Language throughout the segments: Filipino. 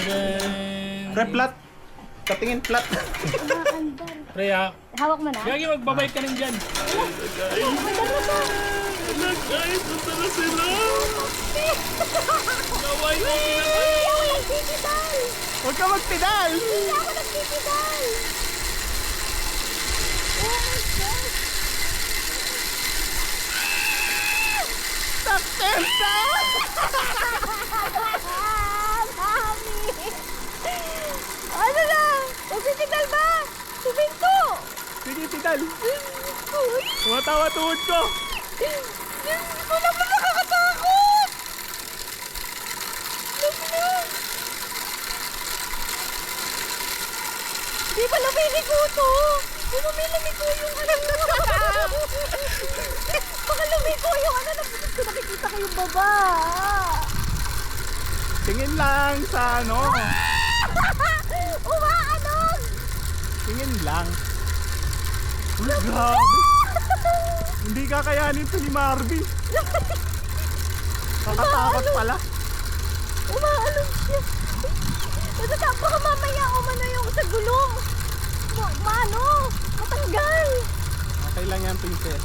Pre, flat. Katingin flat. Umaandar. Pre, Hawak mo na. Gagi, magbabike ka rin dyan. Guys, ito na sila. Naway mo Hindi ako nagpipidal. Huwag ka magpedal. Hindi ako nagpipidal. Oh my God. Success na! Mami! Ano na? Magpipidal ba? Tuminto! Sige, pedal. Uy! Tumatawa tuhod ko. Ito naman nakakatakot! Lumino! Di ba lumiligo to? Di ba may lumigo yung ano? Baka lumigo yung ano, nakikita ko yung baba. Tingin lang sa ano. Umaanog! Tingin lang. Uy, grabe. Hindi kakayanin to ni Marvin. Nakatakot pala. Umaalog siya. Baka mamaya umano yung sa gulong. Maano? Matanggal. Okay lang yan, princess.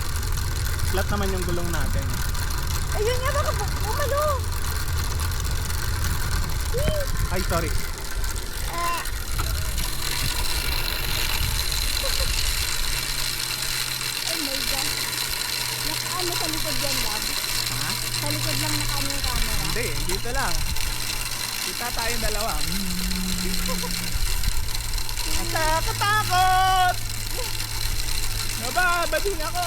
Flat naman yung gulong natin. Ayun nga, baka umano. Ay, sorry. Oh my God. Nakaano sa likod yan, love? Ha? Sa likod lang nakaano yung camera. Hindi, dito lang. Kita tayong dalawa. Nakakatakot! Nababading ako.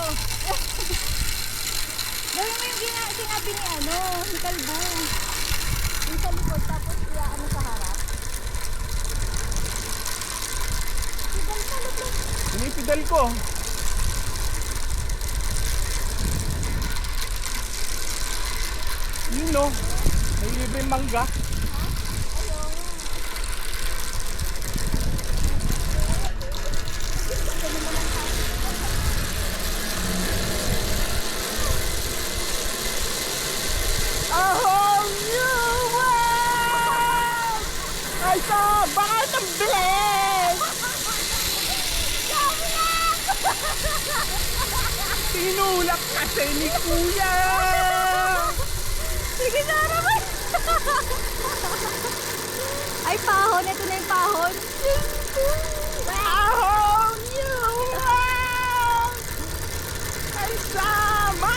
Gawin mo yung sinabi ni ano, ni Kalbo. Yung sa likod, tapos ano sa harap. Pidal pa, lubog. Pinipidal ko. Yun no, may libreng mangga. Ayaw nga. A whole new world! Ay, baka ng bilis! Tinulak kasi ni Kuya! Sige na naman! Ay, pahon. Ito na yung pahon. A whole new world! Ay, sama!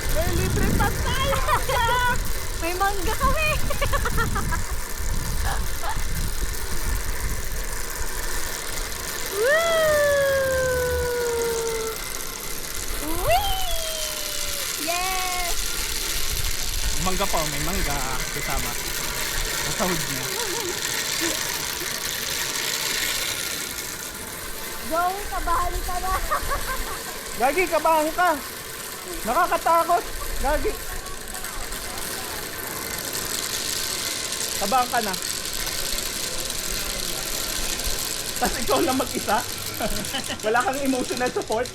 May libre pa tayo! May mangga kami. Woo! Whee! Yes! Mangga pa, may mangga kasama. Masahod niya. Joey, kabahan ka na. Gagi, kabahan ka! Nakakatakot! Gagi! Kabahan ka na. Tapos ikaw lang mag-isa. Wala kang emotional support.